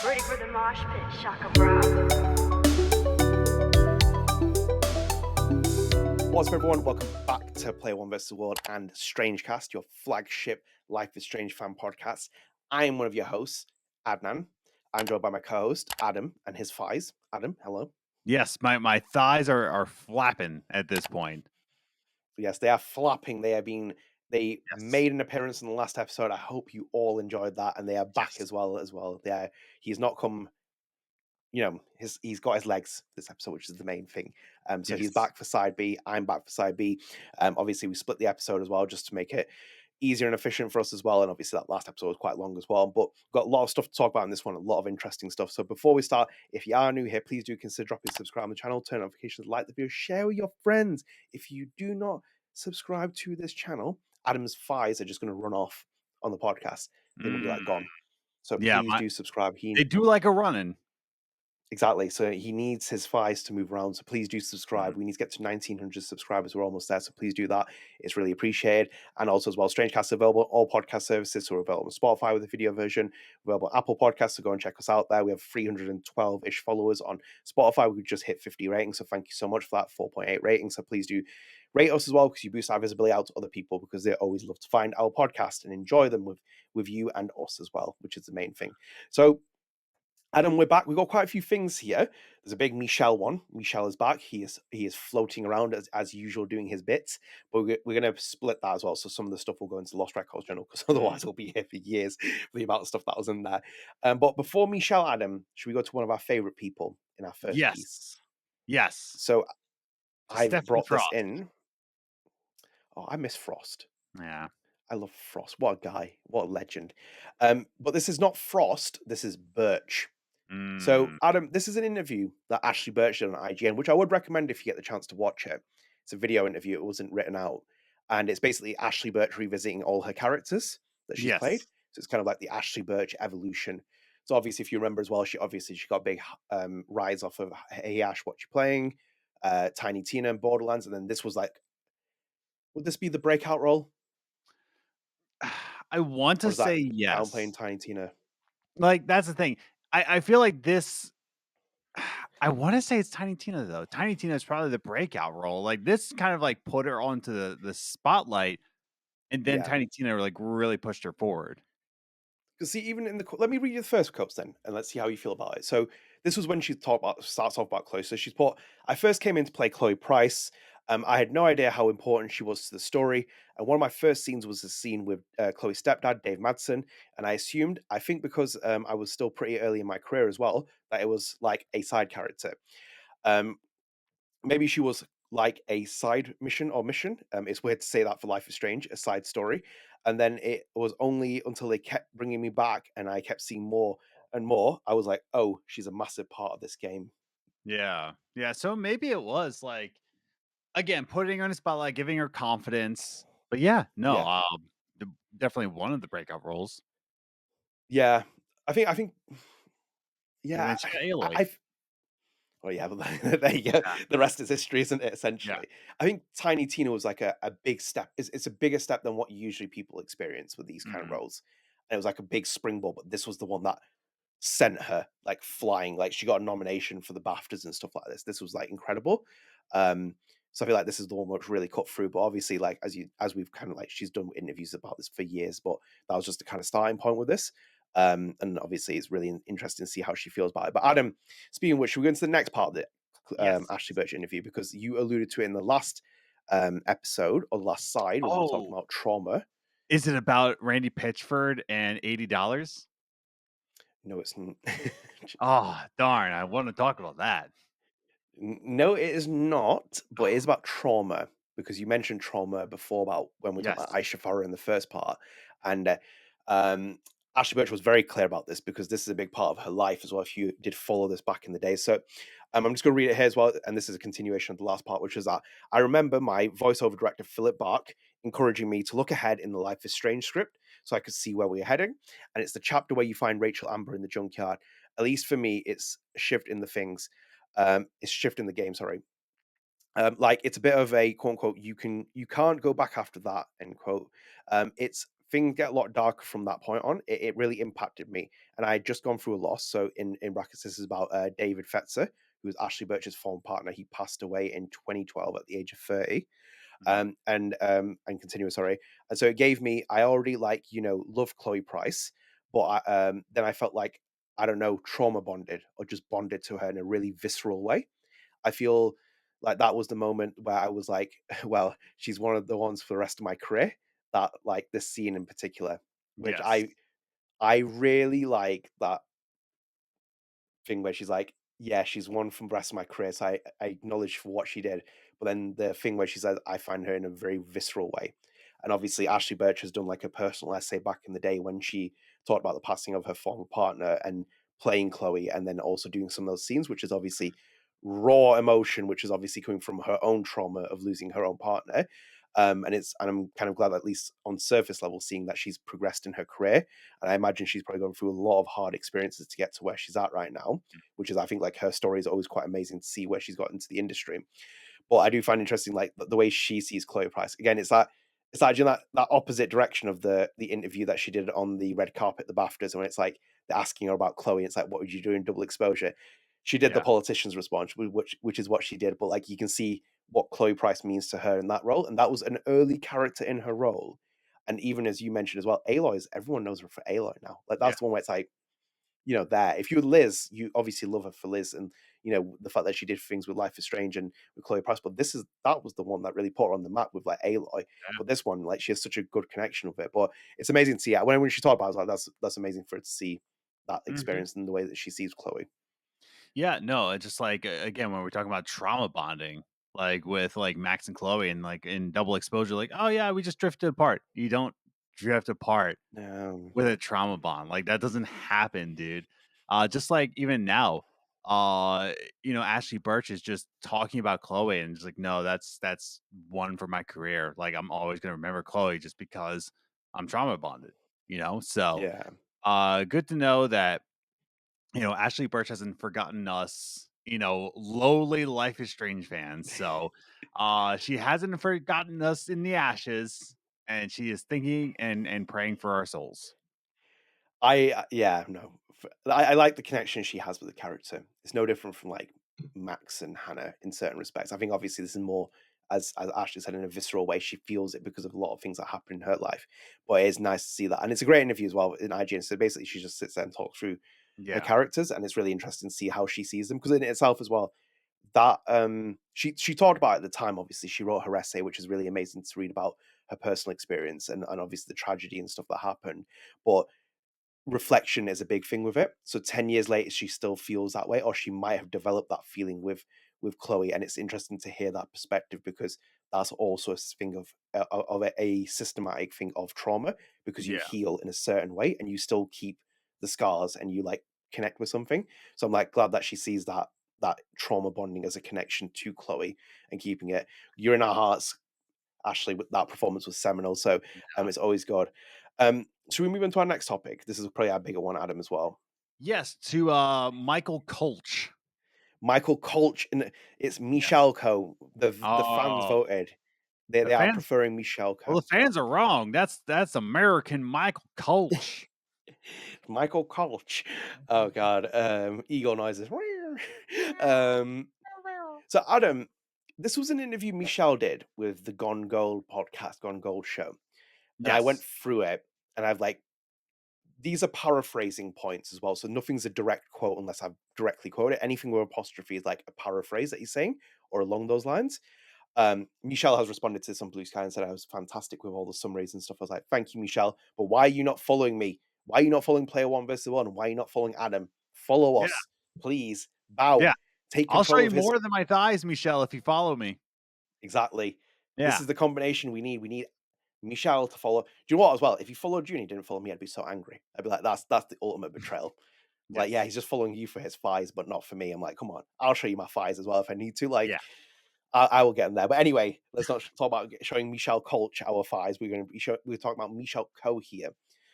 Ready for the mosh pit, Shaka Bra. What's up, everyone? Welcome back to Player One vs. the World and StrangeCast, your flagship Life is Strange fan podcast. I am one of your hosts, Adnan. I'm joined by my co-host, Adam, and his thighs. Adam, hello. Yes, my thighs are flapping at this point. Yes, they are flapping. They Yes. made an appearance in the last episode. I hope you all enjoyed that, and they are back Yes. as well. He's not come. He's got his legs this episode, which is the main thing. So he's Yes. back for side B. I'm back for side B. Obviously, we split the episode as well just to make it easier and efficient for us as well. And obviously, that last episode was quite long as well. But we've got a lot of stuff to talk about in this one, a lot of interesting stuff. So before we start, if you are new here, please do consider dropping subscribe on the channel, turn notifications, like the video, share with your friends. If you do not subscribe to this channel, Adam's thighs are just going to run off on the podcast. They will be like gone. So Yeah, please do subscribe. They do like a running. Exactly. So he needs his thighs to move around. So please do subscribe. We need to get to 1,900 subscribers. We're almost there. So please do that. It's really appreciated. And also as well, StrangeCast is available on all podcast services. So we're available on Spotify with a video version. We're available on Apple Podcasts. So go and check us out there. We have 312-ish followers on Spotify. We just hit 50 ratings. So thank you so much for that. 4.8 ratings. So please do rate us as well, because you boost our visibility out to other people, because they always love to find our podcast and enjoy them with you and us as well, which is the main thing. So Adam, we're back. We've got quite a few things here. There's a big Michel one. Michel is back. He is floating around as usual, doing his bits. But we're going to split that as well. So some of the stuff will go into the Lost Records journal, because otherwise we'll be here for years for the amount of stuff that was in there. But before Michel, Adam, should we go to one of our favorite people in our first piece? Yes. So I've Stephanie brought Frost. this in. Oh, I miss Frost. Yeah. I love Frost. What a guy. What a legend. But this is not Frost. This is Burch. So, Adam, this is an interview that Ashly Burch did on IGN, which I would recommend if you get the chance to watch it. It's a video interview. It wasn't written out. And it's basically Ashly Burch revisiting all her characters that she's played. So it's kind of like the Ashly Burch evolution. So obviously, if you remember as well, she got a big rise off of Hey Ash, What You Playing, Tiny Tina and Borderlands. And then this was like, would this be the breakout role? I want to say yes. I'm playing Tiny Tina. Like, that's the thing. I feel like this. I want to say it's Tiny Tina, though. Tiny Tina is probably the breakout role. Like, this kind of like put her onto the spotlight, and then Tiny Tina like really pushed her forward. Because see, even in the let me read you the first quotes then, and let's see how you feel about it. So this was when she starts off about Chloe. So she's put, "I first came in to play Chloe Price. I had no idea how important she was to the story. And one of my first scenes was a scene with Chloe's stepdad, Dave Madsen. And I think because I was still pretty early in my career as well, that it was like a side character. Maybe she was like a side mission. It's weird to say that for Life is Strange, a side story. And then it was only until they kept bringing me back and I kept seeing more and more, I was like, oh, she's a massive part of this game." Yeah. So maybe it was like, again, putting her on a spotlight, giving her confidence. But definitely one of the breakout roles. Yeah, I think, yeah, oh yeah, but there you go. The rest is history, isn't it? Essentially, I think Tiny Tina was like a big step. It's a bigger step than what usually people experience with these kind of roles, and it was like a big springboard. But this was the one that sent her like flying. Like she got a nomination for the BAFTAs and stuff like this. This was like incredible. So I feel like this is the one which really cut through. But obviously, like as we've kind of like, she's done interviews about this for years, but that was just the kind of starting point with this. And obviously, it's really interesting to see how she feels about it. But Adam, speaking of which, we're going to the next part of the Ashly Burch interview, because you alluded to it in the last episode or the last side when we were talking about trauma. Is it about Randy Pitchford and $80? No, it's not. Oh, darn. I want to talk about that. No, it is not, but it is about trauma, because you mentioned trauma before about when we talked about Aisha Farah in the first part. And Ashly Burch was very clear about this, because this is a big part of her life as well, if you did follow this back in the day. So I'm just going to read it here as well. And this is a continuation of the last part, which is that I remember my voiceover director, Philip Bark, encouraging me to look ahead in the Life is Strange script so I could see where we were heading. And it's the chapter where you find Rachel Amber in the junkyard. At least for me, it's a shift in the things. It's shift in the game, sorry. Like it's a bit of a quote unquote, you can't go back after that, end quote. It's things get a lot darker from that point on. It really impacted me, and I had just gone through a loss. So in brackets, this is about David Fetzer, who was Ashly Burch's former partner. He passed away in 2012 at the age of 30. Mhm. And continuing, sorry. And so it gave me, I already love Chloe Price, but then I felt like, I don't know, trauma bonded or just bonded to her in a really visceral way. I feel like that was the moment where I was like, well, she's one of the ones for the rest of my career, that like this scene in particular, which Yes. I really like that thing where she's like, yeah, she's one from the rest of my career, so I acknowledge for what she did. But then the thing where she says, I find her in a very visceral way. And obviously, Ashly Burch has done like a personal essay back in the day when she talked about the passing of her former partner and playing Chloe, and then also doing some of those scenes, which is obviously raw emotion, which is obviously coming from her own trauma of losing her own partner. And I'm kind of glad, at least on surface level, seeing that she's progressed in her career. And I imagine she's probably gone through a lot of hard experiences to get to where she's at right now, which is, I think, like her story is always quite amazing to see where she's got into the industry. But I do find interesting, like the way she sees Chloe Price. Again, it's like that opposite direction of the interview that she did on the red carpet, the BAFTAs, when it's like they're asking her about Chloe. It's like, what would you do in double exposure? She did the Yeah. politician's response, which is what she did. But like you can see what Chloe Price means to her in that role, and that was an early character in her role. And even as you mentioned as well, Aloy's, everyone knows her for Aloy now. Like Yeah. that's the one where it's like, there. If you're Liz, you obviously love her for Liz, and the fact that she did things with Life is Strange and with Chloe Price. But that was the one that really put her on the map with like Aloy. Yeah. But this one, like, she has such a good connection with it. But it's amazing to see. When she talked about it, I was like, that's amazing for her to see that Mhm. experience and the way that she sees Chloe. Yeah, no, it's just like again when we're talking about trauma bonding, like with like Max and Chloe, and like in double exposure, like oh yeah, we just drifted apart. You don't drift apart with a trauma bond. Like that doesn't happen, dude. Just like even now, Ashly Burch is just talking about Chloe and just like, no, that's one for my career. Like I'm always gonna remember Chloe just because I'm trauma bonded, So Yeah. good to know that Ashly Burch hasn't forgotten us, lowly Life is Strange fans. So she hasn't forgotten us in the ashes, and she is thinking and praying for our souls. Yeah, no. I like the connection she has with the character. It's no different from like Max and Hannah in certain respects. I think obviously this is more, as Ashley said, in a visceral way. She feels it because of a lot of things that happen in her life. But it is nice to see that, and it's a great interview as well in IGN. So basically, she just sits there and talks through her Yeah. characters, and it's really interesting to see how she sees them, because in itself as well, that she talked about it at the time. Obviously, she wrote her essay, which is really amazing to read about her personal experience and obviously the tragedy and stuff that happened. But reflection is a big thing with it. So 10 years later, she still feels that way, or she might have developed that feeling with Chloe. And it's interesting to hear that perspective, because that's also a thing of a systematic thing of trauma, because you Yeah. heal in a certain way and you still keep the scars and you like connect with something. So I'm like glad that she sees that trauma bonding as a connection to Chloe and keeping it. You're in our hearts, Ashley. With that performance was seminal. So it's always good. Should we move on to our next topic? This is probably our bigger one, Adam, as well. Yes, to Michael Koch. Michael Koch, and it's Yes. Michel Koch. The fans Oh, voted. They the they are fans. preferring Michel Well, the Koch. fans are wrong. That's American Michael Koch. Michael Koch. Oh God. Eagle noises. um so Adam, this was an interview Michel did with the Gone Gold podcast, Gone Gold show. And I went Yes. through it, and I've like, these are paraphrasing points as well. So nothing's a direct quote unless I've directly quoted it. Anything with apostrophe is like a paraphrase that he's saying or along those lines. Michel has responded to some Blue Sky and said I was fantastic with all the summaries and stuff. I was like, thank you, Michel. But why are you not following me? Why are you not following Player One versus One? Why are you not following Adam? Follow Yeah. us, please. Bow. Yeah. Take I'll show control you of his. more than my thighs, Michelle, if you follow me. Exactly. This Yeah. is the combination we need. We need Michel to follow. Do you know what as well? If he followed you and he didn't follow me, I'd be so angry. I'd be like, that's the ultimate betrayal. Like, yeah, Yes. he's just following you for his thighs, but not for me. I'm like, come on, I'll show you my thighs as well if I need to. Like, Yeah. I will get him there. But anyway, let's not talk about showing Michel Koch our thighs. We're talking about Michel Koch here,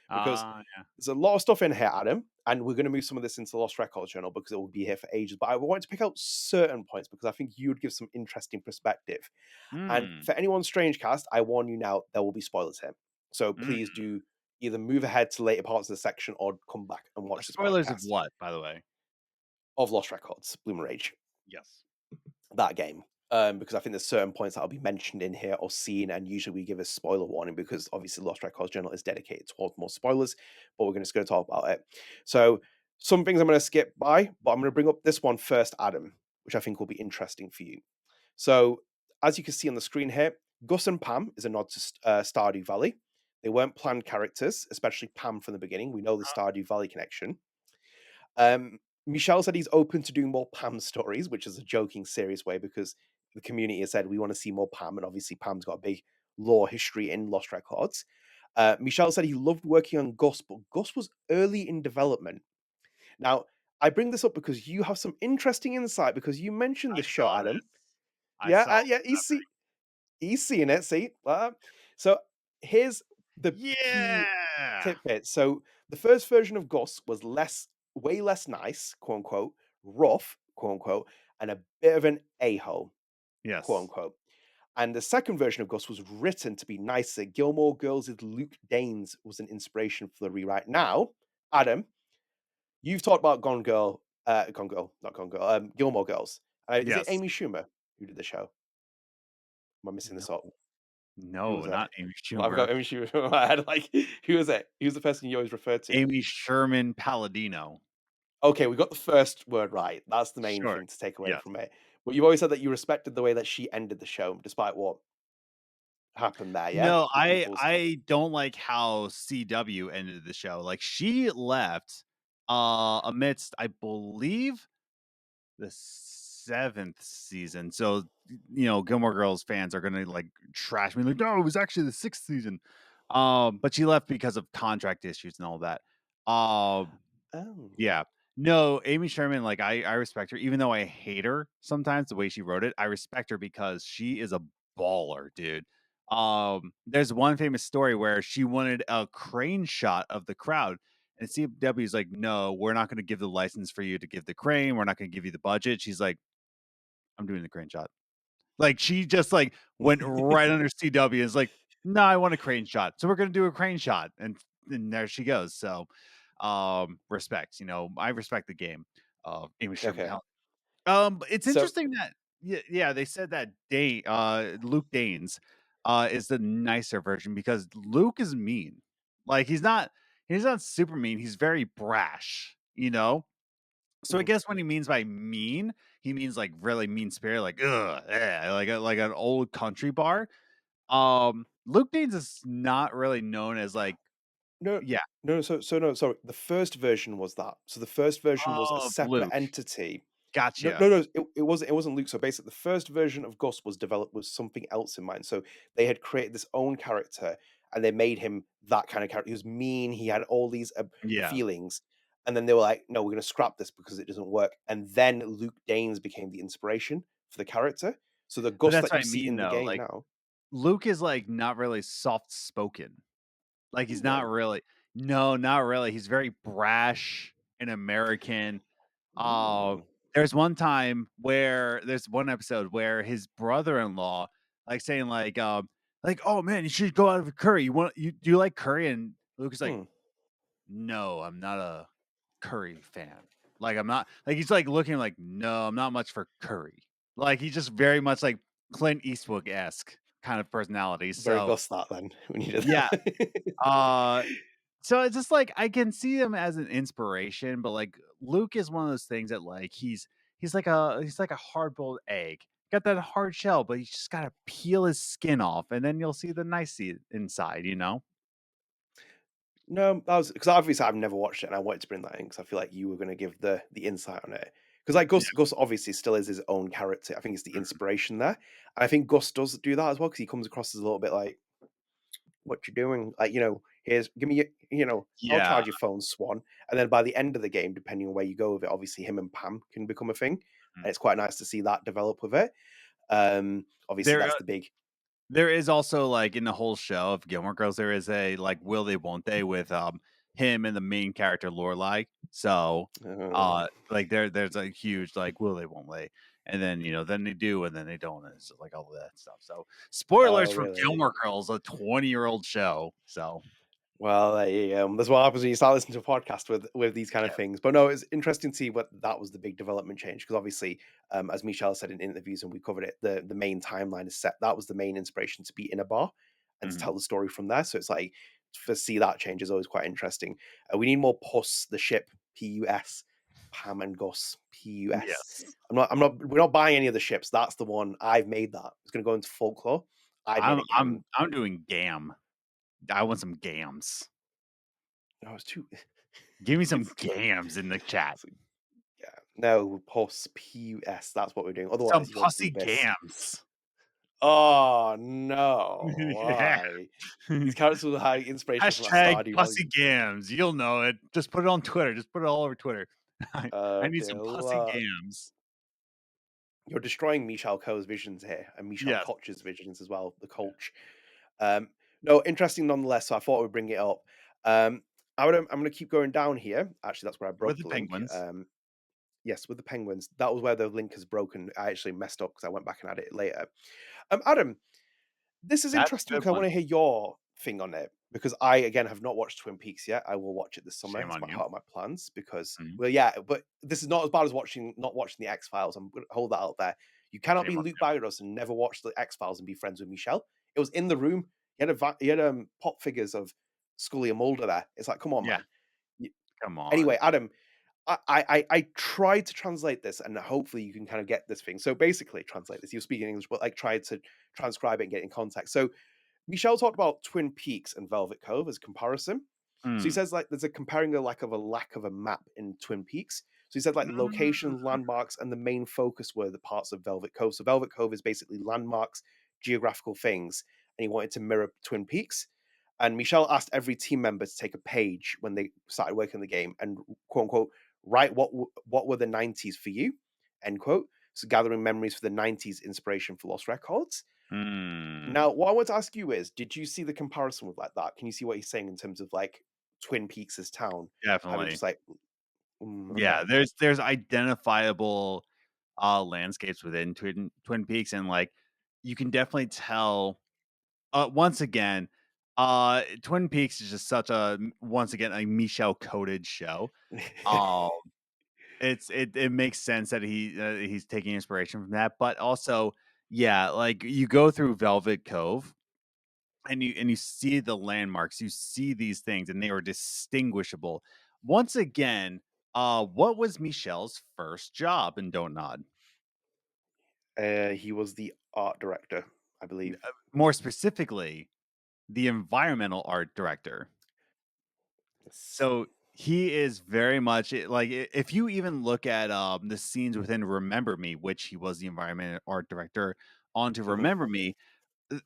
because Yeah. there's a lot of stuff in here, Adam, and we're going to move some of this into the Lost Records Journal because it will be here for ages. But I wanted to pick out certain points because I think you would give some interesting perspective. And Hmm. for anyone StrangeCast, I warn you now, there will be spoilers here. So Mm. please do either move ahead to later parts of the section or come back and watch this Spoilers of podcast what, by the way? of Lost Records, Bloom Rage, Yes. that game. Because I think there's certain points that'll be mentioned in here or seen, and usually we give a spoiler warning because obviously Lost Records Journal is dedicated towards more spoilers, but we're just going to talk about it. So some things I'm going to skip by, but I'm going to bring up this one first, Adam, which I think will be interesting for you. So as you can see on the screen here, Gus and Pam is a nod to Stardew Valley. They weren't planned characters, especially Pam from the beginning. We know the Stardew Valley connection. Michel said he's open to doing more Pam stories, which is a joking, serious way because the community has said we want to see more Pam, and obviously Pam's got a big lore history in Lost Records. Michel said he loved working on Gus, but Gus was early in development. Now, I bring this up because you have some interesting insight because you mentioned I this show, saw Adam. this. I Yeah, saw yeah, he's seeing it. See, so here's the key Yeah. tidbit. So the first version of Gus was way less nice, quote unquote, rough, quote unquote, and a bit of an a-hole, quote Yes. unquote. And the second version of Gus was written to be nicer. Gilmore Girls' Luke Danes was an inspiration for the rewrite. Now, Adam, you've talked about Gone Girl, not Gone Girl, Gilmore Girls. Is it Yes. Amy Schumer who did the show? Am I missing this No. up? Who No, was it? not Amy I've got Schumer. Amy Schumer in my head. Like, who was it? Who's the person you always refer to? Amy Sherman Palladino. Okay, we got the first word right. That's the main Sure. thing to take away Yes. from it. But you've always said that you respected the way that she ended the show, despite what happened there, yeah? No, The I people's I don't like how CW ended the show. Like she left amidst, I believe, the 7th season. So, Gilmore Girls fans are gonna like trash me like, no, it was actually the 6th season. But she left because of contract issues and all that. Um Oh. yeah. No, Amy Sherman, like I respect her, even though I hate her sometimes the way she wrote it. I respect her because she is a baller, dude. There's one famous story where she wanted a crane shot of the crowd, and CW is like, no, we're not going to give the license for you to give the crane. We're not going to give you the budget. She's like, I'm doing the crane shot. Like she just like went right under CW and is like, no, I want a crane shot. So we're gonna do a crane shot. And there she goes. So respect, I respect the game of Amy Sherman Okay. Helen. But it's So interesting that yeah, they said that Luke Danes is the nicer version because Luke is mean. Like he's not super mean, he's very brash. So I mhm. guess when he means by mean, he means like really mean spirit, like ugh, like an old country bar. Luke Danes is not really known as like No, yeah, no, no, sorry. The first version was that. So the first version was a of separate Luke. entity. No, Gotcha. no, no. It wasn't Luke. So basically, the first version of Gus was developed with something else in mind. So they had created this own character, and they made him that kind of character. He was mean. He had all these Yeah, feelings, and then they were like, "No, we're going to scrap this because it doesn't work." And then Luke Danes became the inspiration for the character. So the but Gus that's that what you I see mean in the though. game Like now, Luke is like not really soft spoken. Like he's he not though. really. No, not really. He's very brash and American. Uh, Ooh. there's one episode where his brother-in-law like saying like, oh man, you should go out of curry. Do you like curry? And Luke is like, Hmm. no, I'm not a curry fan. Like I'm not like he's like looking like, no, I'm not much for curry. Like he's just very much like Clint Eastwood-esque kind of personality. Very So Gus that then when you did yeah. that. Uh so it's just like I can see him as an inspiration, but like Luke is one of those things that like he's like a hard boiled egg. Got that hard shell, but you just gotta peel his skin off, and then you'll see the nice inside. No, that was because obviously I've never watched it, and I wanted to bring that in because I feel like you were going to give the insight on it. Because like Yeah. Gus obviously still is his own character. I think it's the Mhm. inspiration there, and I think Gus does do that as well because he comes across as a little bit like, "What you doing? Like, here's give me I'll Yeah. charge your phone, Swan." And then by the end of the game, depending on where you go with it, obviously him and Pam can become a thing, Mhm. and it's quite nice to see that develop with it. Obviously There that's the big. There is also, like, in the whole show of Gilmore Girls, there is a, like, will they, won't they with, him and the main character, Lorelai. So, Uh, like, there's a huge, like, will they, won't they. and then then they do, and then they don't. And it's just like all of that stuff. So spoilers Oh, for really? Gilmore Girls, a 20-year-old show. So Well, there you go. That's what happens when you start listening to a podcast with these kind of yeah. things. But no, it's interesting to see what that was the big development change because obviously, as Michel said in interviews and we covered it, the main timeline is set. That was the main inspiration to be in a bar and to Mhm. tell the story from there. So it's like to see that change is always quite interesting. We need more Puss, the ship, Pus, Pam and Gus, Pus. Yes. We're not buying any of the ships. That's the one I've made. That it's going to go into folklore. I made I'm it I'm canon. I'm doing Gam. I want some gams. No, it's too. Give me some It's gams in the chat. Yeah. No, Pus, Pus. That's what we're doing. Some Otherwise, you go into the pussy abyss. gams. Oh no! Yeah. Why? These characters will have inspiration from that Hashtag Stardew pussy Valley. gams. You'll know it. Just put it on Twitter. Just put it all over Twitter. I need some Dear pussy Lord. gams. You're destroying Michel Koch's visions here, and Michel Yes. Koch's visions as well. The coach. Um, no, interesting nonetheless. So I thought I would bring it up. Um, I'm going to keep going down here. Actually, that's where I With broke the the link. penguins. Yes, with the penguins. That was where the link has broken. I actually messed up because I went back and added it later. Adam, this is That's a interesting good because I one. want to hear your thing on it because I again have not watched Twin Peaks yet. I will watch it this summer. Shame It's on you. part of my plans because Mhm. well, yeah, but this is not as bad as not watching the X Files. I'm going to hold that out there. You cannot Shame be on Luke you. Barbados and never watch the X Files and be friends with Michelle. It was in the room. He had pop figures of Scully and Mulder there. It's like, come on, Yeah. man. Y- Come Anyway, on. Adam, I tried to translate this, and hopefully you can kind of get this thing. So basically, translate this. You're speaking English, but like tried to transcribe it and get it in context. So Michelle talked about Twin Peaks and Velvet Cove as comparison. So he Mm. says like there's a comparing a lack of a map in Twin Peaks. So he said like Mm. locations, landmarks, and the main focus were the parts of Velvet Cove. So Velvet Cove is basically landmarks, geographical things, and he wanted to mirror Twin Peaks. And Michelle asked every team member to take a page when they started working the game and quote unquote write what were the 90s for you, end quote. So gathering memories for the 90s inspiration for Lost Records. Mm. Now, what I want to ask you is, did you see the comparison with like that? Can you see what he's saying in terms of like Twin Peaks as town having Definitely. just like, Yeah. okay, There's identifiable landscapes within Twin Peaks, and like you can definitely tell. Once again, Twin Peaks is just such a once again a Michel coded show. Um, it makes sense that he's taking inspiration from that, but also, yeah, like you go through Velvet Cove and you see the landmarks, you see these things, and they are distinguishable. Once again, what was Michel's first job in Don't Nod? he was the art director, I believe. More specifically, the environmental art director. Yes. So he is very much like if you even look at the scenes within Remember Me, which he was the environment art director onto Mhm. Remember Me,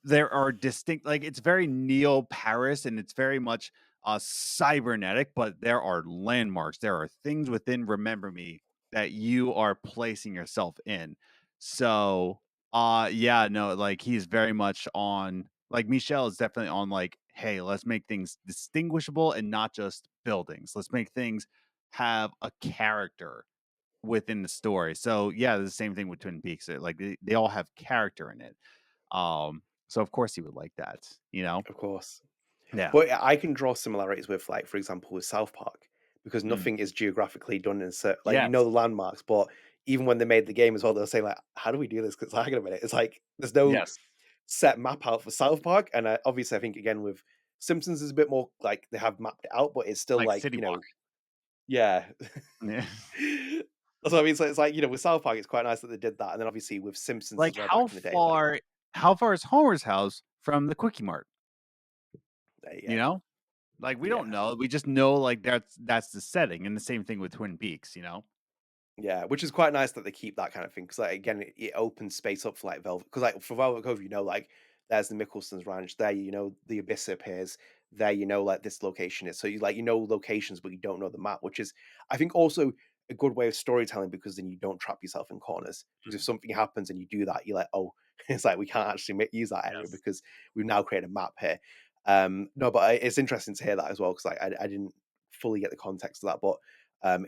there are distinct, like it's very neo Paris and it's very much cybernetic, but there are landmarks, there are things within Remember Me that you are placing yourself in. So yeah, no, like he's very much on, like Michel is definitely on, like, hey, let's make things distinguishable and not just buildings, let's make things have a character within the story. So yeah, the same thing with Twin Peaks, like they all have character in it. So of course he would like that, you know? Of course. Yeah. But I can draw similarities with, like, for example, with South Park, because Mm. nothing is geographically done in certain, like, Yes. the landmarks, but even when they made the game as well, they'll say, like, how do we do this? Because hang on a minute, it's like there's no Yes. set map out for South Park. And obviously, I think again with Simpsons is a bit more like they have mapped it out, but it's still Like like, City Walk. yeah. Yeah. That's what I mean. So it's like, with South Park, it's quite nice that they did that. And then obviously with Simpsons Like as well back in the day, like, how far is Homer's house from the Quickie Mart? You yeah, know? Like we don't yeah. know. We just know like that's the setting. And the same thing with Twin Peaks, you know? Yeah, which is quite nice that they keep that kind of thing because, like, again, it opens space up for like Velvet. Because, like, for Velvet Cove, like, there's the Mickelson's Ranch. There, the Abyss appears. There, like this location is. So locations, but you don't know the map, which is, I think, also a good way of storytelling because then you don't trap yourself in corners. Because if something happens and you do that, you're like, oh, it's like we can't actually use that area Yes. because we've now created a map here. No, but it's interesting to hear that as well because, like, I didn't fully get the context of that, but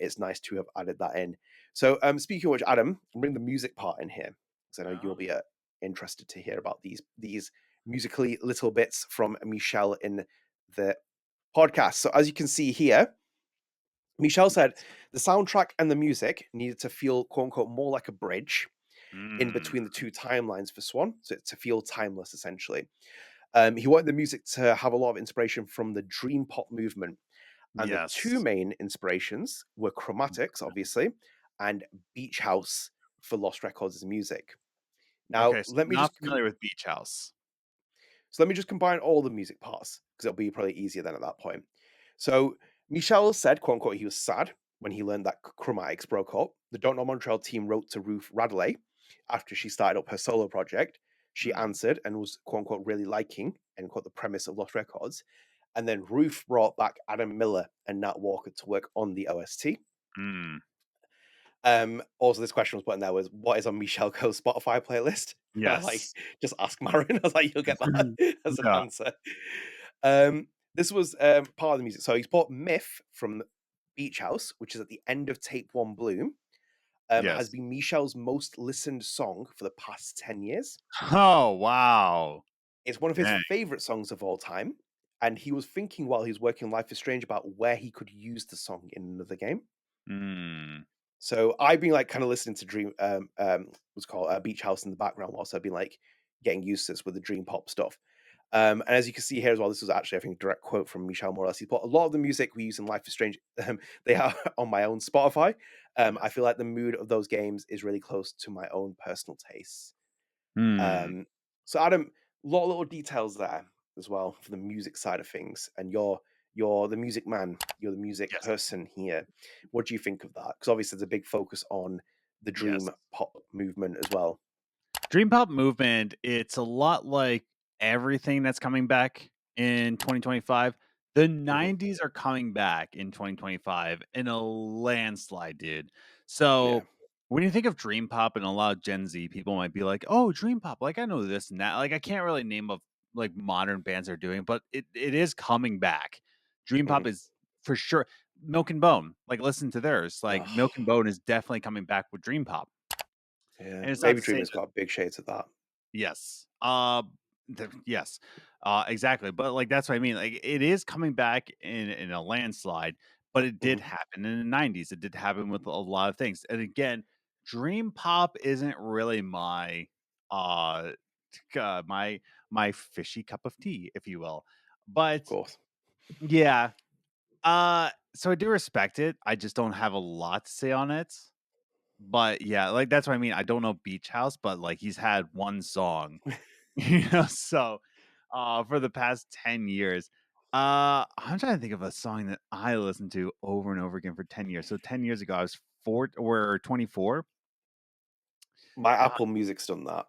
it's nice to have added that in. So, speaking of which, Adam, bring the music part in here because I know you'll Oh. be interested to hear about these musically little bits from Michel in the podcast. So, as you can see here, Michel said the soundtrack and the music needed to feel "quote unquote" more like a bridge in Mm, between the two timelines for Swann, so to feel timeless essentially. He wanted the music to have a lot of inspiration from the dream pop movement. And the two yes. main inspirations were Chromatics, obviously, and Beach House for Lost Records' music. Now, Okay, so not familiar with Beach House. let me just combine all the music parts because it'll be probably easier then at that point. So Michel said, quote unquote, he was sad when he learned that Chromatics broke up. The Nod Montreal team wrote to Ruth Radelet after she started up her solo project. She Mm, answered and was, quote unquote, really liking, end quote, the premise of Lost Records. And then Ruth brought back Adam Miller and Nat Walker to work on the OST. mm, Also, this question was put in there was what is on Michel Koch's Spotify playlist? I was like, yes. just ask Marin. I was like, you'll get that as an Yeah, answer. This was part of the music. So he's bought Myth from Beach House, which is at the end of Tape One Bloom. Has yes. been Michel's most listened song for the past 10 years. Oh, wow. It's one of his Dang. favorite songs of all time. And he was thinking while he was working on Life is Strange about where he could use the song in another game. Mm, So I've been like kind of listening to what's called Beach House in the background whilst I've been like getting used to this with the dream pop stuff. And as you can see here as well, this was actually I think a direct quote from Michel more or less. He put a lot of the music we use in Life is Strange. They are on my own Spotify. I yes. feel like the mood of those games is really close to my own personal tastes. Mm, Um, so Adam, a lot of little details there as well for the music side of things, and you're the music man, you're the music yes. person here. What do you think of that? Because obviously there's a big focus on the Yes. dream pop movement as well. Dream pop movement, it's a lot like everything that's coming back in 2025. The Mhm. 90s are coming back in 2025 in a landslide, dude. Yeah. So when you think of dream pop and a lot of Gen Z people might be like, "Oh, dream pop, like I know this and that." Like I can't really name of like modern bands are doing, but it is coming back. Dream pop Mhm. is for sure. Milk and Bone, like listen to theirs. Like Milk and Ugh, Bone is definitely coming back with dream pop. yeah. And it's not Baby to say Dream has got big shades of that. yes. Yes. Exactly. But like that's what I mean. Like it is coming back in a landslide, but it did Mhm. happen in the 90s. It did happen with a lot of things. And again, dream pop isn't really my uh my fishy cup of tea, if you will. Of But course. yeah, so I do respect it. I just don't have a lot to say on it. But yeah, like that's what I mean. I don't know Beach House, but like he's had one song so, for the past 10 years, I'm trying to think of a song that I listened to over and over again for 10 years. So 10 years ago, I was 4 or 24. My Uh, Apple Music's done that.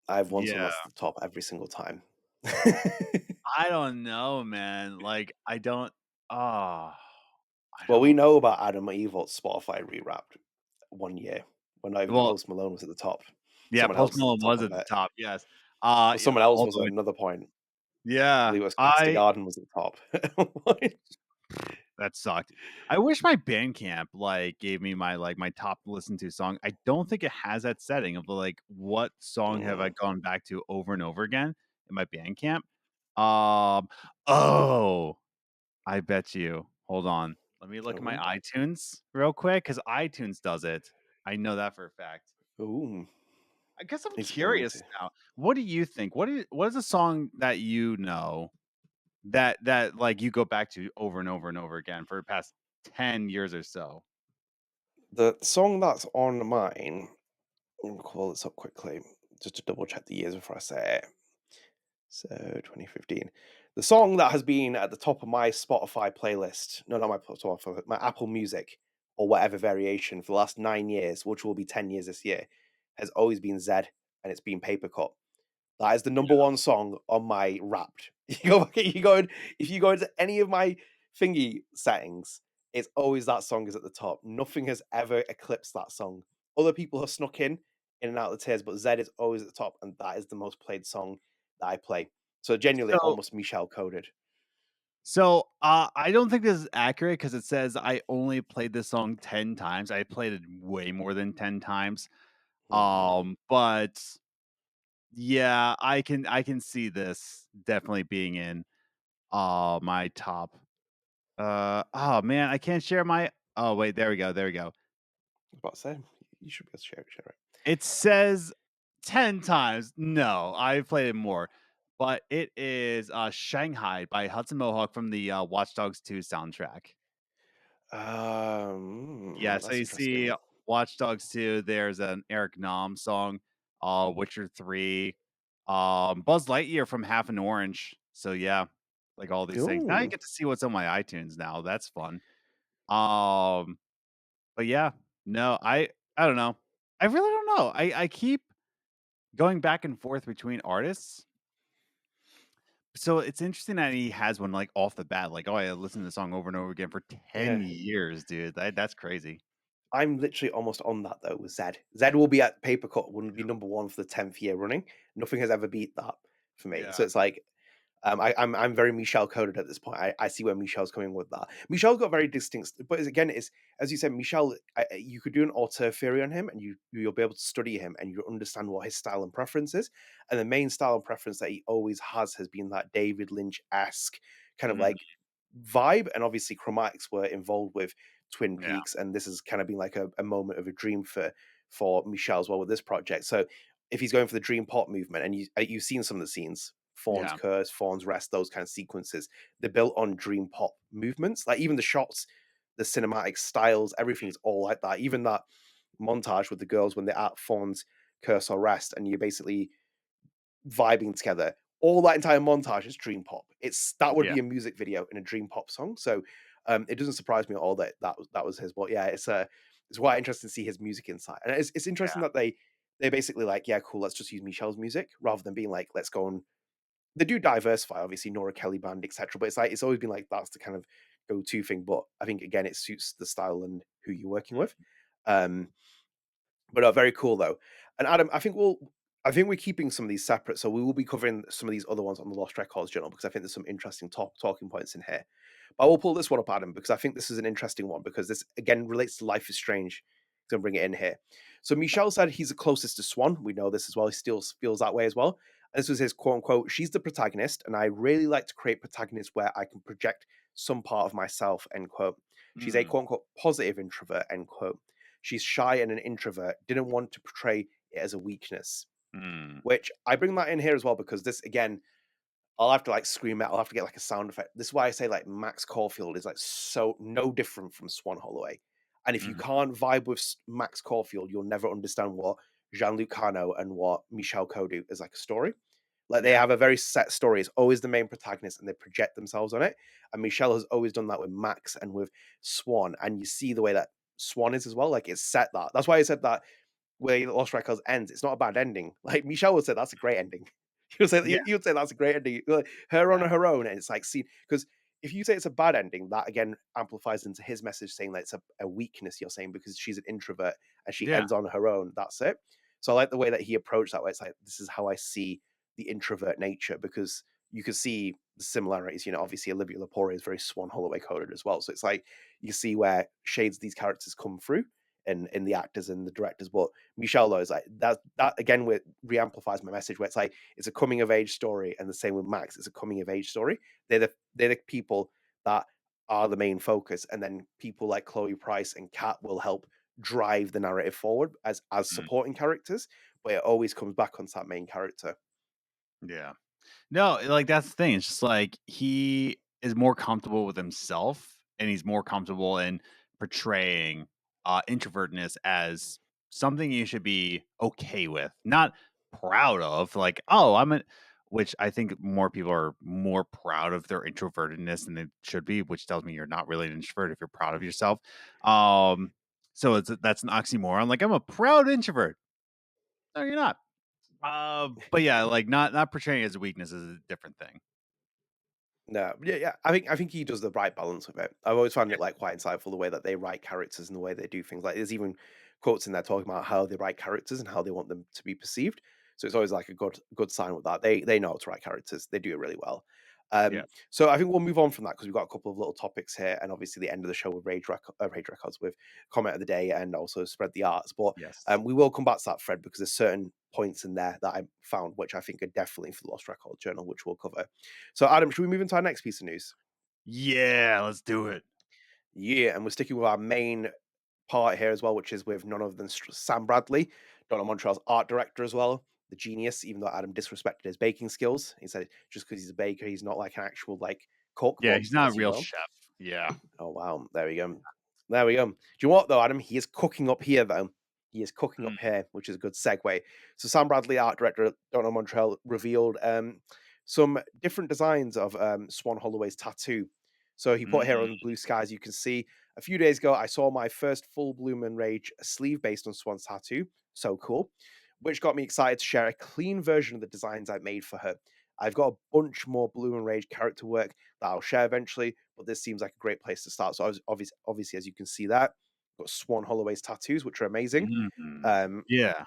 I have one song yeah, that's at the top every single time. I don't know, man. Like, I don't, I Well, we don't, know about Adam Evalt's Spotify rewrapped one year when not even well, Post Malone was at the top. yeah, Someone Post else was at Malone the top was of at the it. top. Yes. Well, Yeah, someone else all was the at way. another point. I Yeah, believe it was Castor Garden was at the top. that sucked. I wish my Bandcamp like gave me my like my top listen to song. I don't think it has that setting of like what song have I Mm, gone back to over and over again in my Bandcamp. Um oh, I bet you. Hold on. Let me look at my oh, iTunes real quick cuz iTunes does it. I know that for a fact. ooh, I guess I'm need to go curious into. now. What do you think? What is a song that you know that like you go back to over and over and over again for the past 10 years or so? The song that's on mine, let me call this up quickly just to double check the years before I say it. So 2015. The song that has been at the top of my Spotify playlist, no, not my Spotify, my Apple Music or whatever variation for the last 9 years, which will be 10 years this year, has always been Zed and it's been Paper Cut. That is the number one song on my Wrapped. If you go into any of my thingy settings, it's always that song is at the top. Nothing has ever eclipsed that song. Other people have snuck in and out of the tiers, but Zed is always at the top, and that is the most played song that I play. So genuinely, So almost Michel coded. I don't think this is accurate because it says I only played this song 10 times. I played it way more than 10 times. Mm, But yeah, I can see this definitely being in my top. Oh man, I can't share my. Oh wait, there we go. There we go. I was about to say, you should be able to share it. It says 10 times. No, I've played it more. But it is Shanghai by Hudson Mohawk from the Watch Dogs 2 soundtrack. Yeah, so That's you see interesting. Watch Dogs 2, there's an Eric Nam song, Witcher 3, Buzz Lightyear from Half an Orange. So yeah, like all these things. Now you Ooh, get to see what's on my iTunes now. That's fun. Um, but yeah, no, I don't know. I really don't know. I keep going back and forth between artists. So it's interesting that he has one like off the bat, like, oh, I listened to the song over and over again for 10 yeah. years, dude. That's crazy. I'm literally almost on that though with Zed. Zed will be at Paper Cut, will be number one for the 10th year running. Nothing has ever beat that for me. So Yeah. it's like I'm very Michel coded at this point. I see where Michel's coming with that. Michel's got very distinct, but again, it's as you said, Michel. You could do an auteur theory on him, and you'll be able to study him, and you understand what his style and preference is. And the main style and preference that he always has been that David Lynch esque kind of Mhm. like vibe. And obviously, Chromatics were involved with Twin Yeah. Peaks, and this has kind of been like a moment of a dream for Michel as well with this project. So if he's going for the dream pop movement, and you've seen some of the scenes, Fawn's Yeah. Curse, Fawn's Rest, those kind of sequences, they're built on dream pop movements. Like even the shots, the cinematic styles, everything's all like that. Even that montage with the girls when they're at Fawn's Curse or Rest, and you're basically vibing together. All that entire montage is dream pop. It's that would Yeah. be a music video in a dream pop song. So it doesn't surprise me at all that that was his. But yeah, it's quite interesting to see his music insight, and it's interesting Yeah. that they basically like, yeah, cool, let's just use Michel's music rather than being like, let's go and they do diversify, obviously Nora Kelly band, etc. But it's like it's always been like that's the kind of go-to thing. But I think again, it suits the style and who you're working with. Um, but very cool though. And Adam, I think we're keeping some of these separate, so we will be covering some of these other ones on the Lost Records journal because I think there's some interesting talking points in here. But I will pull this one up, Adam, because I think this is an interesting one because this again relates to Life is Strange. Gonna bring it in here. So Michel said he's the closest to Swann. We know this as well. He still feels that way as well. And this was his quote unquote, she's the protagonist, and I really like to create protagonists where I can project some part of myself, end quote. She's a Mm, quote unquote positive introvert, end quote. She's shy and an introvert, didn't want to portray it as a weakness. mm, Which I bring that in here as well because this again, I'll have to like scream it. I'll have to get like a sound effect. This is why I say like Max Caulfield is like so no different from Swann Holloway. And if you mhm. can't vibe with Max Caulfield, you'll never understand what Jean-Luc Cano and what Michel Koch do as like a story. Like they Yeah. have a very set story. It's always the main protagonist, and they project themselves on it. And Michelle has always done that with Max and with Swann. And you see the way that Swann is as well. Like it's set that. That's why I said that where Lost Records ends, it's not a bad ending. Like Michelle would say, that's a great ending. He would say Yeah. he would say that's a great ending. Like, her on Yeah. her own, and it's like see because if you say it's a bad ending, that again amplifies into his message saying that it's a weakness. You're saying because she's an introvert and she Yeah. ends on her own. That's it. So I like the way that he approached that way. It's like this is how I see the introvert nature because you can see the similarities. You know, obviously Olivia Lepore is very Swann Holloway coded as well. So it's like you see where shades of these characters come through in the actors and the directors. But Michelle though is like that again with re-amplifies my message where it's like it's a coming of age story, and the same with Max, it's a coming of age story. They're the people that are the main focus, and then people like Chloe Price and Kat will help drive the narrative forward as Mm, supporting characters, but it always comes back onto that main character. yeah. No, like that's the thing. It's just like he is more comfortable with himself and he's more comfortable in portraying introvertness as something you should be okay with, not proud of. Like, oh, which I think more people are more proud of their introvertedness than they should be, which tells me you're not really an introvert if you're proud of yourself. Um, so that's an oxymoron. Like, I'm a proud introvert. No, you're not. But yeah, like not portraying it as a weakness is a different thing. No, yeah, yeah. I think he does the right balance with it. I've always found it like quite insightful the way that they write characters and the way they do things. Like there's even quotes in there talking about how they write characters and how they want them to be perceived. So it's always like a good sign with that. They know how to write characters. They do it really well. Yeah. So I think we'll move on from that because we've got a couple of little topics here, and obviously the end of the show with Rage Records with comment of the day and also spread the arts. But Yes. we will come back to that, Fred, because there's certain points in there that I found which I think are definitely for the Lost Record Journal, which we'll cover. So Adam, should we move into our next piece of news? Yeah, let's do it. Yeah, and we're sticking with our main part here as well, which is with none other than Sam Bradley, Nod Montreal's art director as well, the genius. Even though Adam disrespected his baking skills, he said just because he's a baker, he's not like an actual like cook. Yeah, But he's not a as you real know, chef. Yeah. oh wow, there we go, there we go. Do you know what though, Adam? He is cooking up here though. He is cooking up Mm. here, which is a good segue. So Sam Bradley, art director at Nod Montreal, revealed some different designs of Swann Holloway's tattoo. So he put here Mm. on Blue Skies, you can see a few days ago, I saw my first full Bloom and Rage sleeve based on Swann's tattoo. So cool. Which got me excited to share a clean version of the designs I made for her. I've got a bunch more Bloom and Rage character work that I'll share eventually, but this seems like a great place to start. So I was obviously, as you can see that, got Swann Holloway's tattoos, which are amazing. Mm. Um, Yeah,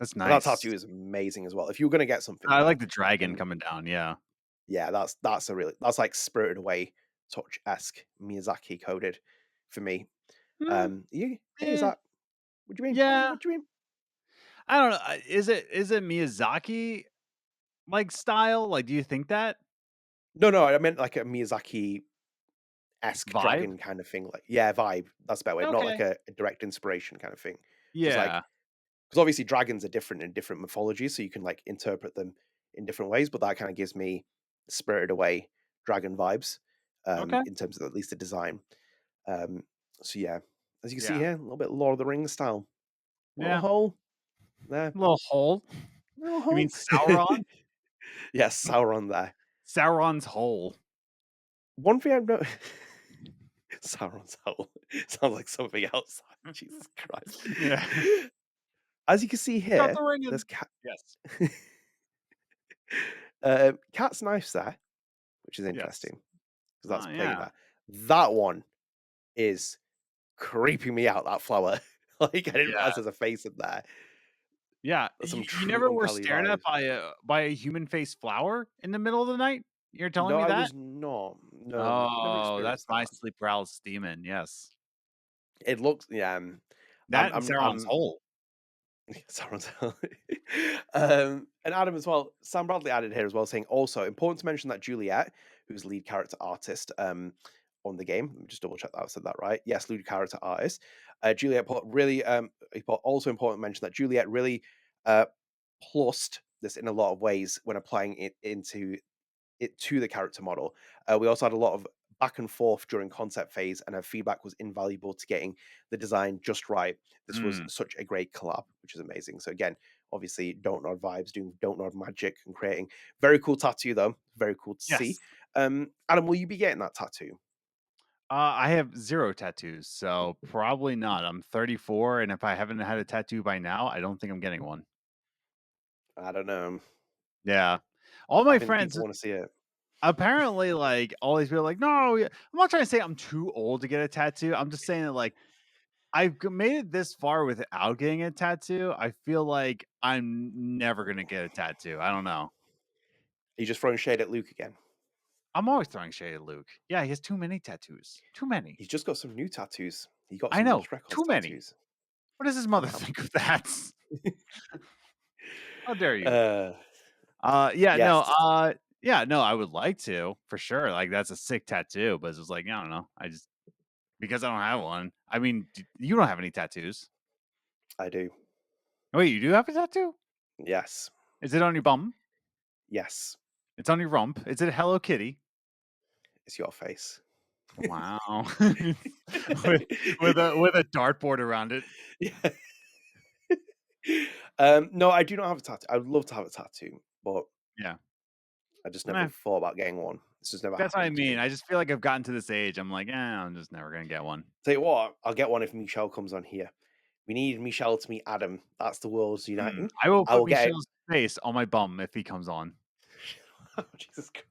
that's and that nice. tattoo is amazing as well. If you were going to get something I though, like the dragon then coming down. Yeah. yeah, that's like Spirited Away touch-esque Miyazaki coded for me. Mm, Yeah, is eh, that what do you mean? yeah. What do you mean? I don't know. Is it Miyazaki like style? Like, do you think that No, I meant like a Miyazaki-esque vibe? dragon kind of thing. Like, yeah, vibe. That's a better way. Not like Okay. a direct inspiration kind of thing. Just like Yeah. because obviously dragons are different in different mythologies, so you can like interpret them in different ways. But that kind of gives me Spirited Away dragon vibes, Okay. in terms of at least the design. Um, so yeah, as you can see Yeah. here, a little bit Lord of the Rings style. Little Yeah. hole there, Little hole. little You mean hole. Sauron? Yes, Sauron there. Sauron's hole. One thing I've noticed. Sauron's hole sounds like something else. Jesus Christ. Yeah. As you can see Got here, the ring there's in. Yes. cat's knives there, which is Yes. interesting because that's Oh plain yeah. there. That one is creeping me out. That flower, like I didn't Yeah. realize there's a face in there. Yeah. That's some You true never were uncanny stared at vibes. by a human faced flower in the middle of the night? You're telling No, me I that? was not. No, never Oh, that's experienced my that. sleep paralysis demon. Yes. It looks, yeah. That and Sauron's I'm hole. Sauron's and Adam as well. Sam Bradley added here as well, saying also important to mention that Juliet, who's lead character artist on the game, let me just double check that I said that right. Yes, lead character artist. Juliet put really he put also important to mention that Juliet really uh plussed this in a lot of ways when applying it into it to the character model. We also had a lot of back and forth during concept phase, and her feedback was invaluable to getting the design just right. This was Mm. such a great collab, which is amazing. So again, obviously, Don't Nod vibes, doing Don't Nod magic and creating very cool tattoo though. Very cool to see. Yes. Adam, will you be getting that tattoo? I have 0 tattoos, so probably not. I'm 34, and if I haven't had a tattoo by now, I don't think I'm getting one. I don't know. Yeah. All I my think people friends want to see it. apparently, like, all these people are like, "No, I'm not trying to say I'm too old to get a tattoo. I'm just saying that, like, made it this far without getting a tattoo. I feel like I'm never gonna get a tattoo. I don't know. Are you just throwing shade at Luke again? I'm always throwing shade at Luke. Yeah, he has too many tattoos. Too many. He's just got some new tattoos. He got I some know. Lost Records Too many. tattoos. What does his Come mother on. think of that? How dare you? Uh, Yeah, yes. no, yeah, no, I would like to for sure. Like that's a sick tattoo, but it's just like I don't know. I just because I don't have one. I mean, you don't have any tattoos. I do. Wait, you do have a tattoo? Yes. Is it on your bum? Yes. It's on your rump. Is it a Hello Kitty? It's your face. Wow. with, with a dartboard around it. Yeah. No, I do not have a tattoo. I would love to have a tattoo, but Yeah. I just never Meh. thought about getting one. This just never That's what I happened to mean. me. I just feel like I've gotten to this age. I'm like, I'm just never gonna get one. Tell you what, I'll get one if Michel comes on here. We need Michel to meet Adam. That's the world's uniting. I will I put will get Michelle's face on my bum if he comes on. oh, Jesus Christ.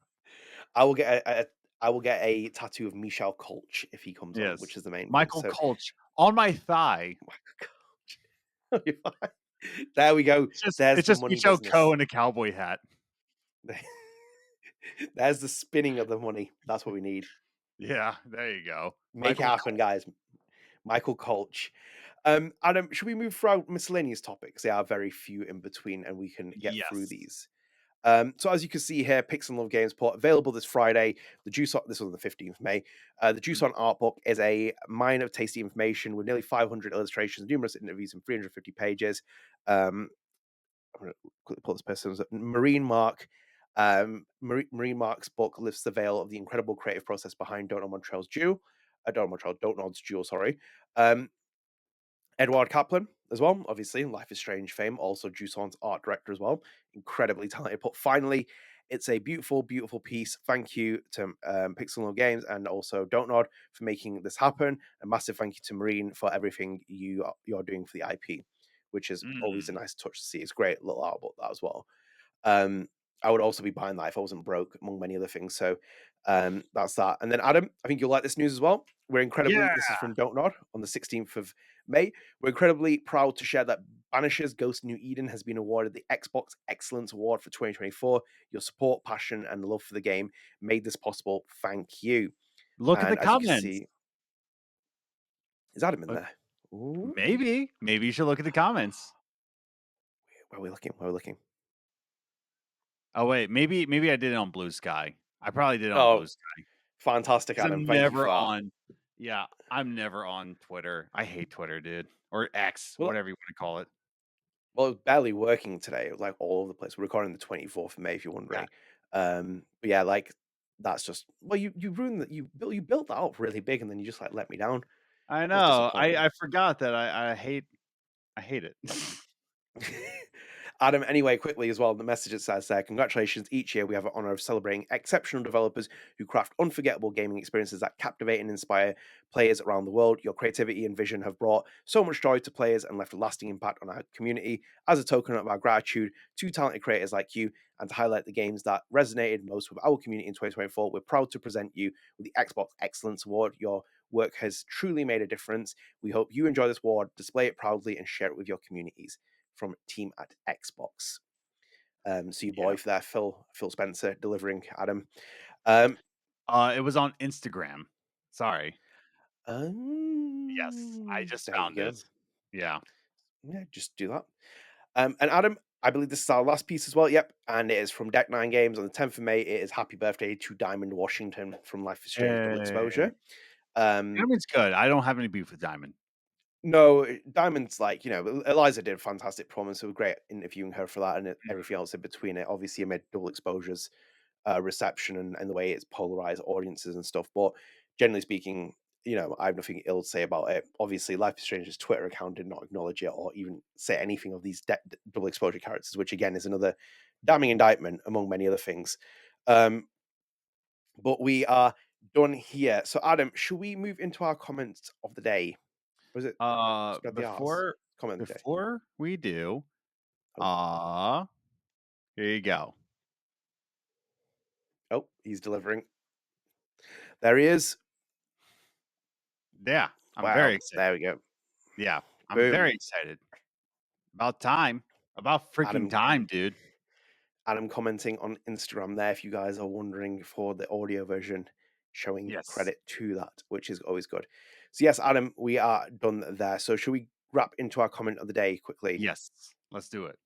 I will get I will get a tattoo of Michel Koch if he comes on, which Yes. is the main thing. Michael So Koch on my thigh. there we go. It's just There's it's the just money Michel business. Koch in a cowboy hat. There's the spinning of the money. That's what we need. Yeah, there you go. Make it Michael happen, Koch. guys. Michael Koch. Adam, should we move through miscellaneous topics? There are very few in between, and we can get through Yes. these. So as you can see here, Pix and Love Games Port available this Friday. The Juice on, this was on the 15th of May. The Juice on Art Book is a mine of tasty information with nearly 500 illustrations, numerous interviews, and 350 pages. I'm going to quickly pull this person's Marine Mark. Marine Mark's book lifts the veil of the incredible creative process behind Don't Know Montreal's Jewel. Don't Nod's Jewel, sorry. Edouard Caplain as well, obviously, Life Is Strange fame, also Jusant's art director as well. Incredibly talented. But finally, it's a beautiful, beautiful piece. Thank you to Pixel Games and also Don't Nod for making this happen. A massive thank you to Marine for everything you're doing for the IP, which is always a nice touch to see. It's great little art about that as well. I would also be buying that if I wasn't broke, among many other things. So that's that. And then Adam, I think you'll like this news as well. This is from Don't Nod on the 16th of May. We're incredibly proud to share that Banishers Ghost New Eden has been awarded the Xbox Excellence Award for 2024. Your support, passion, and love for the game made this possible. Thank you. Look at the And as you can comments. see, is Adam in Look, there? Ooh. maybe you should look at the comments. Where are we looking? Where are we looking? Oh wait, maybe I did it on Blue Sky. I probably did it on Blue Sky. Fantastic, 'Cause Adam. I'm Thank you for never that. on. Yeah, I'm never on Twitter. I hate Twitter, dude, or X, Well, whatever you want to call it. Well, it was barely working today. It was like all over the place. We're recording the 24th of May, if you're Yeah, wondering. But yeah, like that's just you ruined that. You built that up really big, and then you just like let me down. I That was know. disappointing. I forgot that I hate it. Adam, anyway, quickly as well, the message it says there, congratulations. Each year we have an honor of celebrating exceptional developers who craft unforgettable gaming experiences that captivate and inspire players around the world. Your creativity and vision have brought so much joy to players and left a lasting impact on our community. As a token of our gratitude to talented creators like you, and to highlight the games that resonated most with our community in 2024, we're proud to present you with the Xbox Excellence Award. Your work has truly made a difference. We hope you enjoy this award, display it proudly, and share it with your communities. From team at Xbox. So your boy for there, Phil Spencer, delivering Adam. It was on Instagram. Sorry. Yes, I just There found you go. it. Yeah, just do that. And Adam, I believe this is our last piece as well. Yep, and it is from Deck 9 Games on the 10th of May. It is Happy Birthday to Diamond Washington from Life is Strange Double Exposure. Diamond's good. I don't have any beef with Diamond. No, Diamond's like, Eliza did a fantastic performance. It was great interviewing her for that and everything else in between it. Obviously, amid Double Exposure's reception and the way it's polarized audiences and stuff. But generally speaking, I have nothing ill to say about it. Obviously, Life is Strange's Twitter account did not acknowledge it or even say anything of these Double Exposure characters, which again is another damning indictment among many other things. But we are done here. So, Adam, should we move into our comments of the day? Was it spread the arse? Comment of the day. Before we do, here you go. Oh, he's delivering. There he is. Yeah, I'm very excited. There we go. Yeah, I'm Boom. very excited. About time. About freaking time, dude. Adam commenting on Instagram there, if you guys are wondering, for the audio version, showing credit to that, which is always good. So yes, Adam, we are done there. So should we wrap into our comment of the day quickly? Yes, let's do it.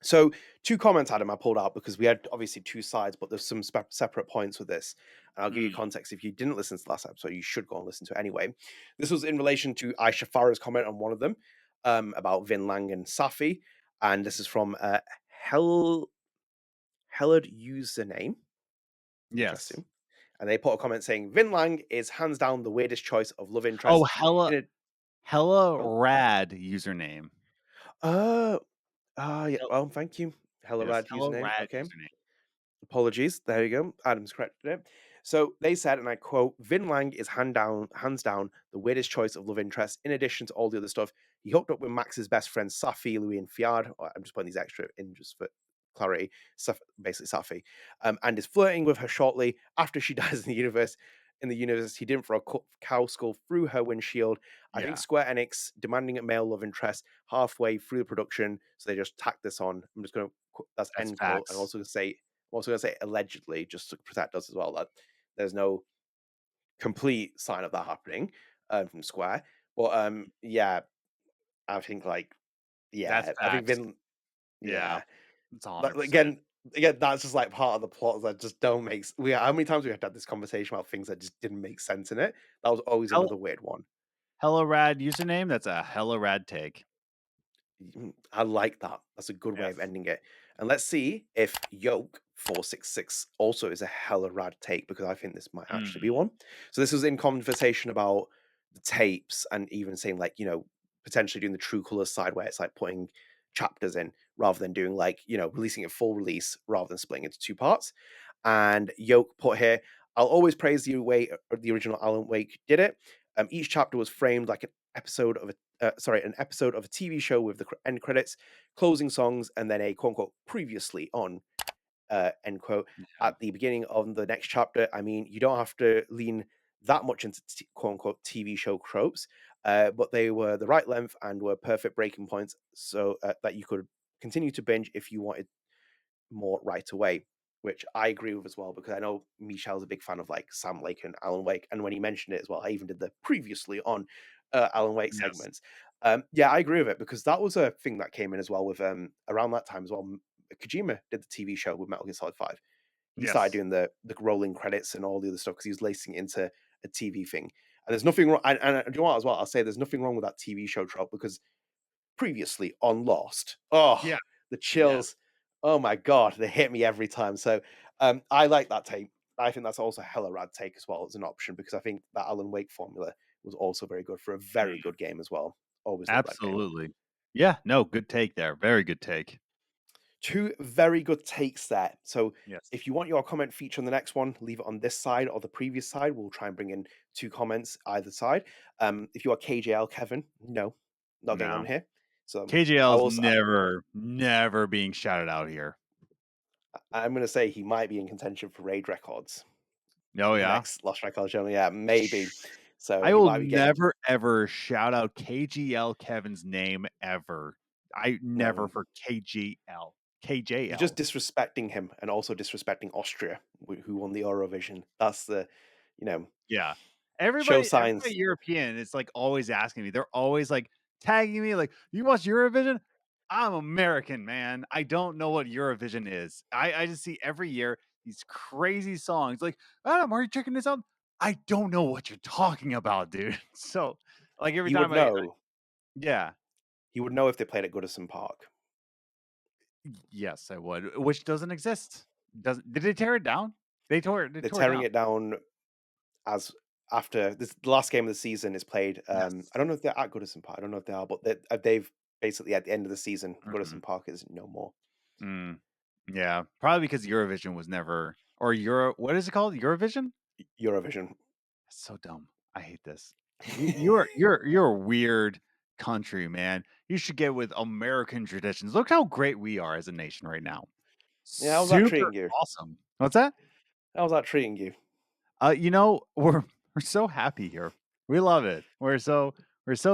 So 2 comments, Adam, I pulled out because we had obviously 2 sides, but there's some separate points with this. And I'll give you context. If you didn't listen to the last episode, you should go and listen to it anyway. This was in relation to Aisha Farah's comment on one of them about Vin Lang and Safi. And this is from Hellard Username. Yes. Interesting. And they put a comment saying, Vin Lang is hands down the weirdest choice of love interest. Oh, hella rad username. Yeah. Well, thank you. Hella rad username. Okay. Apologies. There you go. Adam's corrected it. So they said, and I quote, Vin Lang is hands down the weirdest choice of love interest. In addition to all the other stuff, he hooked up with Max's best friends, Safi, Louis, and Fiard. I'm just putting these extra in just for clarity. Basically, Safi, and is flirting with her shortly after she dies in the universe. He didn't throw a cow skull through her windshield. I think Square Enix demanding a male love interest halfway through the production, so they just tacked this on. I'm just going to that's end quote. I'm also going to say I'm also going to say allegedly, just to protect us as well, that there's no complete sign of that happening from Square. But yeah, I think like That's yeah, I think facts. Yeah, yeah. it's 100%. Again, that's just like part of the plot that just don't make. How many times we had to have this conversation about things that just didn't make sense in it? That was always Hell another weird one. hella rad username, that's a hella rad take. I like that. That's a good way of Yes. ending it. And let's see if Yoke 466 also is a hella rad take because I think this might actually be Mm, one. So this was in conversation about the tapes and even saying like, potentially doing the True Colors side where it's like putting chapters in rather than doing like, releasing a full release rather than splitting into two parts. And Yoke put here, I'll always praise the way the original Alan Wake did it. Each chapter was framed like an episode of a TV show with the end credits, closing songs, and then a quote unquote previously on end quote yeah. at the beginning of the next chapter. I mean, you don't have to lean that much into quote unquote TV show tropes, but they were the right length and were perfect breaking points so that you could continue to binge if you wanted more right away, which I agree with as well, because I know Michel's a big fan of like Sam Lake and Alan Wake. And when he mentioned it as well, I even did the previously on Alan Wake Yes. segments. Yeah, I agree with it because that was a thing that came in as well with around that time as well. Kojima did the TV show with Metal Gear Solid 5. He started Yes. doing the rolling credits and all the other stuff because he was lacing it into a TV thing. And there's nothing wrong. And do you know what as well? I'll say there's nothing wrong with that TV show trope because previously on Lost. Oh, Yeah. the Yes. chills. Oh my god, they hit me every time. So I like that take. I think that's also a hella rad take as well as an option because I think that Alan Wake formula was also very good for a very Mm, good game as well. Always love that game. absolutely. Yeah, no, good take there. Very good take. Two very good takes there. So Yes. if you want your comment feature on the next one, leave it on this side or the previous side. We'll try and bring in two comments either side. If you are KJL Kevin, no, not getting on No. here. So I KJL's will. never being shouted out here. I'm going to say he might be in contention for raid records. Oh, The yeah? next Lost Records channel, yeah, maybe. So I he will might be getting never, ever shout out KGL Kevin's name ever. I never no. for KGL. You're just KJL. disrespecting him and also disrespecting Austria, who won the Eurovision. That's the, you know, Yeah. show Everybody signs. European is, like, always asking me. They're always, like, tagging me, like, "You watch Eurovision?" I'm American, man. I don't know what Eurovision is. I just see every year these crazy songs, like, "Adam, are you checking this out?" I don't know what you're talking about, dude. So, like, every He would time I know. yeah. He would know if they played at Goodison Park. Yes, I would, which doesn't exist. Doesn't did they tear it down? They They're tore it tearing down. it down as after this. The last game of the season is played. Yes. I don't know if they're at Goodison Park. I don't know if they are, but they've basically at the end of the season, Mhm. Goodison Park is no more. Mm. Yeah, probably because Eurovision was never or Euro what is it called? Eurovision? Eurovision. That's so dumb. I hate this. You're a weird country, man. You should get with American traditions. Look how great we are as a nation right now. Yeah, how's that Super treating you? awesome. What's that? How's that treating you? We're so happy here. We love it. We're so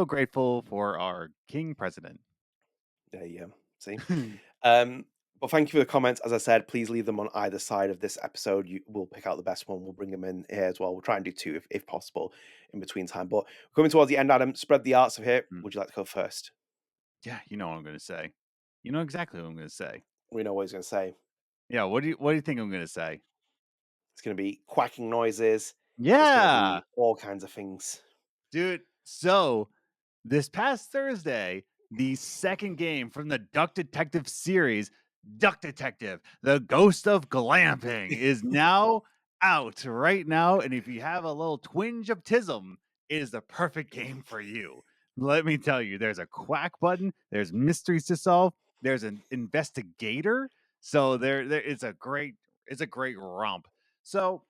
grateful for our king president. There you go. See? But thank you for the comments. As I said, please leave them on either side of this episode. We'll pick out the best one. We'll bring them in here as well. We'll try and do two if possible in between time. But coming towards the end, Adam, spread the arts of here. Mm. Would you like to go first? Yeah, you know what I'm gonna say. You know exactly what I'm gonna say. We know what he's going to say. Yeah, what do you think I'm gonna say? It's going to be quacking noises. It's going to Yeah, be all kinds of things. dude. So this past Thursday, the second game from the Duck Detective series, Duck Detective: The Ghost of Glamping, is now out right now. And if you have a little twinge of tism, it is the perfect game for you. Let me tell you, there's a quack button, there's mysteries to solve, there's an investigator. So there it's a great romp. So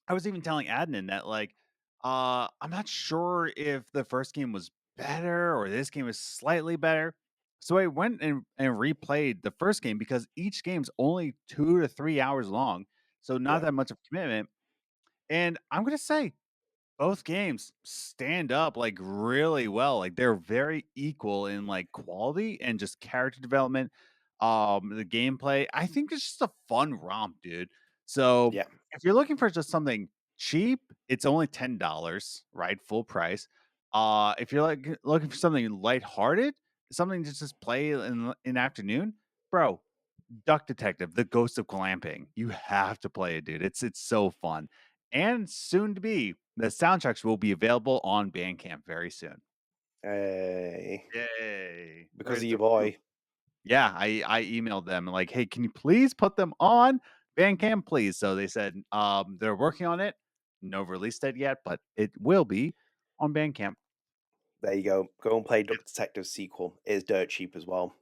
I was even telling Adnan that like I'm not sure if the first game was better or this game is slightly better. So I went and replayed the first game because each game's only 2 to 3 hours long. So not Yeah. that much of a commitment. And I'm gonna say both games stand up like really well. Like they're very equal in like quality and just character development. The gameplay, I think it's just a fun romp, dude. So Yeah. if you're looking for just something cheap, it's only $10, right? Full price. If you're like looking for something lighthearted, something to just play in afternoon, bro, Duck Detective, The Ghost of Glamping. You have to play it, dude. It's so fun. And soon to be, the soundtracks will be available on Bandcamp very soon. Hey, Yay. because of Raise you, the roof. boy. Yeah, I emailed them like, "Hey, can you please put them on Bandcamp, please?" So they said, they're working on it. No release date yet, but it will be on Bandcamp. There you go. Go and play Duck Yes. Detective sequel. It is dirt cheap as well.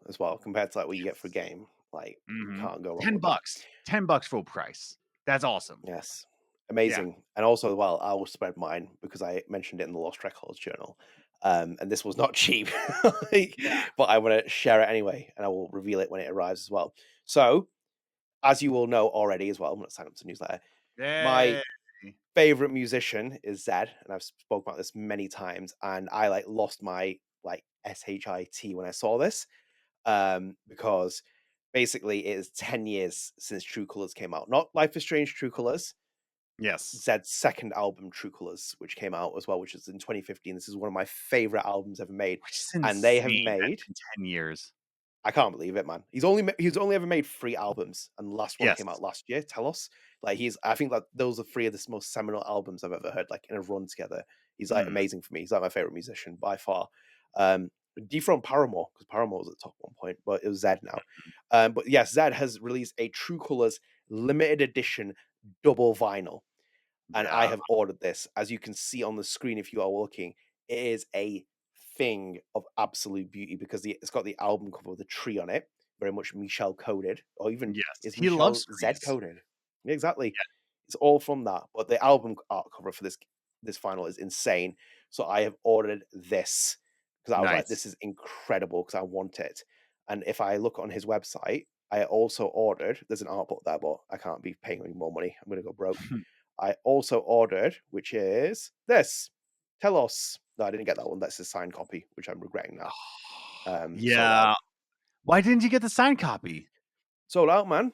Compared to like what you get for a Yes. game. Like you Mhm. can't go wrong 10 with that. bucks. $10 full price. That's awesome. Yes. Yeah. Amazing. And also, well, I will spread mine because I mentioned it in the Lost Records journal. And this was not cheap, like, Yeah. but I want to share it anyway, and I will reveal it when it arrives as well. So, as you all know already as well, I'm going to sign up to the newsletter. My Yay. favorite musician is Zed, and I've spoken about this many times, and I like lost my like shit when I saw this, because basically it is 10 years since True Colors came out. Not Life is Strange True Colors, Yes. Zed's second album, True Colors, which came out as well, which is in 2015. This is one of my favorite albums ever made, Which is and they have insane. That's made. been 10 years. I can't believe it, man. He's only ever made 3 albums, and the last one Yes. came out last year. Tell us, like I think that those are 3 of the most seminal albums I've ever heard, like in a run together. He's like Mm. amazing for me. He's like my favorite musician by far. Dethroned Paramore because Paramore was at the top at one point, but it was Zed now. But yes, Zed has released a True Colors limited edition double vinyl, and I Yeah. have ordered this. As you can see on the screen, if you are looking, it is a thing of absolute beauty because it's got the album cover with a tree on it, very much Michel coded, or even Yes. is He Michel loves Z trees. coded? Yeah, exactly. Yeah. It's all from that, but the album art cover for this final is insane. So I have ordered this because I was like, Nice. this is incredible because I want it. And if I look on his website, I also ordered. There's an art book there, but I can't be paying any more money. I'm gonna go broke. I also ordered, which is this. Telos. No, I didn't get that one. That's a signed copy, which I'm regretting now. Sold out. Yeah. Why didn't you get the signed copy? Sold out, man.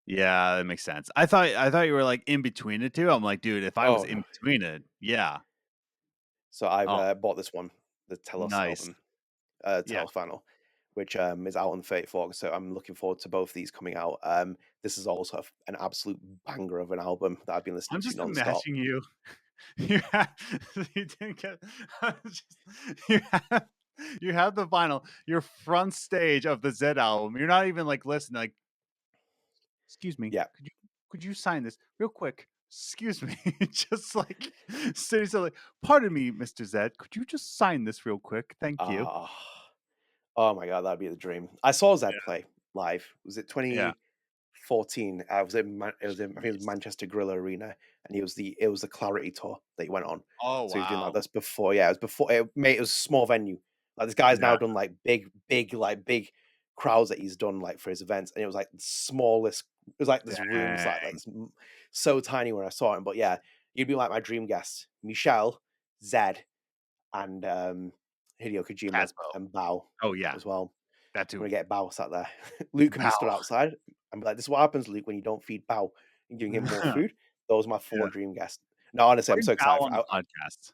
Yeah, that makes sense. I thought you were, like, in between the 2. I'm like, "Dude, if I was Oh in no. between it" yeah. So I've Oh, bought this one, the Telos nice. album, Yeah. Telos final, which is out on the 34th. So I'm looking forward to both these coming out. This is also an absolute banger of an album that I've been listening I'm to just nonstop. imagining you you have you didn't get I was just you have you have the vinyl, you're front stage of the Zed album. You're not even, like, listening, like, "Excuse me, Yeah. could you sign this real quick? Excuse me." Just, like, sitting so like, "Pardon me, Mr. Zed, could you just sign this real quick? Thank you." Ah. Oh my god, that'd be the dream. I saw Zed Yeah. play live. Was it Yeah. 2014? I was in it was in I think it was Jeez. Manchester Gorilla Arena, and it was the Clarity tour that he went on. Oh, So he was doing like wow. this before. Yeah, it was before. It was a small venue. Like this guy's now Yeah. done like big crowds that he's done like for his events, and it was like the smallest. It was like this room, Dang. like this, so tiny when I saw him. But yeah, you'd be like my dream guest, Michel, Zed, and Hideo Kojima Caspo. and Bao Oh, yeah. as well. That I'm too. gonna get Bao sat there. Luke can be stood Wow. outside. I'm like, this is what happens, Luke, when you don't feed Bao and giving him more food. Those are my Yeah. 4 dream guests. No, honestly, I'm Bring so Val excited. on the podcast.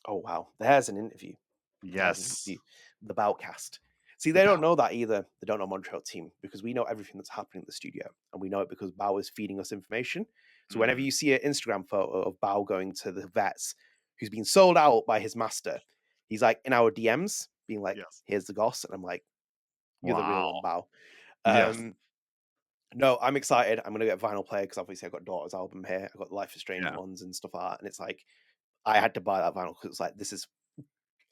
Oh wow, there's an interview. There's an Yes. interview. The Boutcast. See, The they don't Val. know that either. They don't know Montreal team because we know everything that's happening in the studio, and we know it because Bao is feeding us information. So whenever Mhm. you see an Instagram photo of Bao going to the vets, who's been sold out by his master, he's like in our DMs, being like, Yes. "Here's the goss," and I'm like, "You're the real Wow. one, Bao." Yes. Um, no, I'm excited. I'm gonna get vinyl player because obviously I've got Daughter's album here. I've got the Life is Strange Yeah. ones and stuff like that, and it's like I had to buy that vinyl because it's like this is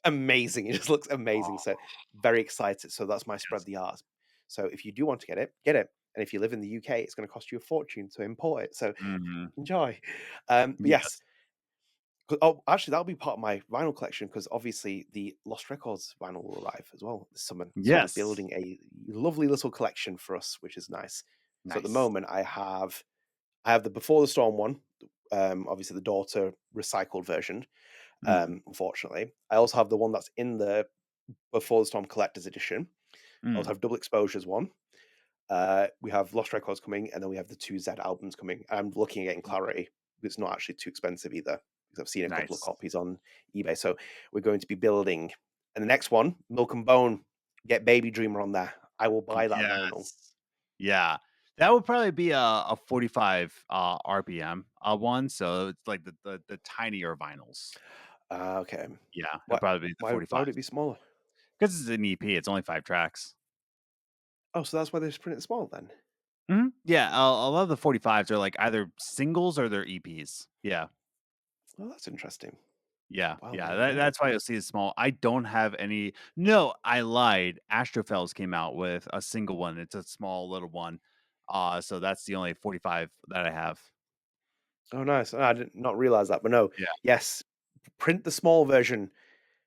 amazing. It just looks amazing. Oh, So very excited. So that's my spread yes. the art. So if you do want to get it, get it. And if you live in the UK, it's going to cost you a fortune to import it. So Mhm. enjoy. But yes, Yes. oh, actually, that'll be part of my vinyl collection because obviously the Lost Records vinyl will arrive as well this summer. So I'm Yes. building a lovely little collection for us, which is nice. So at the Nice. moment, I have the Before the Storm one, obviously the Daughter recycled version. Mhm. Unfortunately, I also have the one that's in the Before the Storm Collector's Edition. I also Mm. have Double Exposures one. We have Lost Records coming, and then we have the 2 Z albums coming. I'm looking at getting Clarity. It's not actually too expensive either, because I've seen a couple of Nice. copies on eBay. So we're going to be building. And the next one, Milk and Bone, get Baby Dreamer on there. I will buy that vinyl. Yes. Yeah. That would probably be a 45 RPM one. So it's like the tinier vinyls. Okay. Yeah. Why, It'd probably be the why 45 would it be smaller? because it's an EP. It's only 5 tracks. Oh, so that's why they just print it small then. Yeah. A lot of the 45s are like either singles or they're EPs. Yeah. Oh, that's interesting. Yeah. Wow, Yeah. there you go. That's why you'll see it small. I don't have any. No, I lied. Astrofells came out with a single one. It's a small little one. So that's the only 45 that I have. Oh, nice. I did not realize that, but no. Yeah. Yes, print the small version.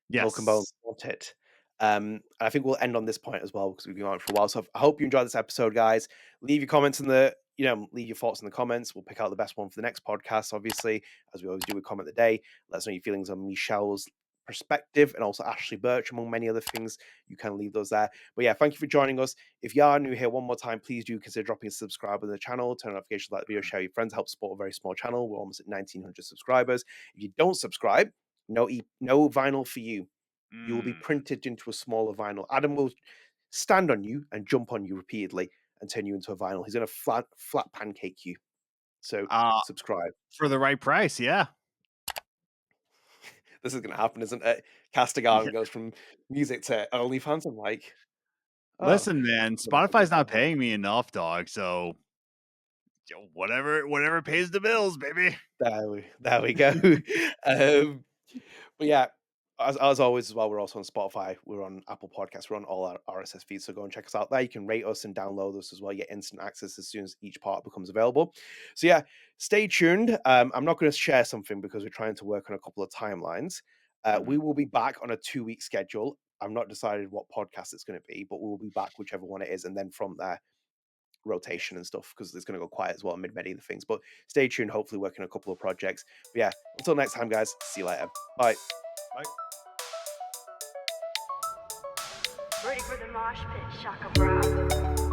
Milk and Bone, Yes. want it. And I think we'll end on this point as well because we've been on for a while. So I hope you enjoyed this episode, guys. Leave your comments in the, leave your thoughts in the comments. We'll pick out the best one for the next podcast, obviously, as we always do with Comment of the Day. Let us know your feelings on Michel's perspective and also Ashly Burch, among many other things. You can leave those there. But yeah, thank you for joining us. If you are new here, one more time, please do consider dropping a subscribe on the channel, turn on notifications, like the video, share with your friends, help support a very small channel. We're almost at 1,900 subscribers. If you don't subscribe, no vinyl for you. You will be printed into a smaller vinyl. Adam will stand on you and jump on you repeatedly and turn you into a vinyl. He's going to flat pancake you. So subscribe. For the right price, yeah. This is going to happen, isn't it? Castigar goes from music to OnlyFans. I'm like, Listen, man, Spotify's not paying me enough, dog. So whatever pays the bills, baby. There we go. But yeah, as always, as well, we're also on Spotify. We're on Apple Podcasts. We're on all our RSS feeds. So go and check us out there. You can rate us and download us as well. You get instant access as soon as each part becomes available. So yeah, stay tuned. I'm not going to share something because we're trying to work on a couple of timelines. We will be back on a 2-week schedule. I've not decided what podcast it's going to be, but we'll be back whichever one it is. And then from there, rotation and stuff, because it's going to go quiet as well amid many of the things. But stay tuned, hopefully working on a couple of projects. But yeah, until next time, guys, see you later. Bye. Bye. Ready for the mosh pit, Shaka Bra.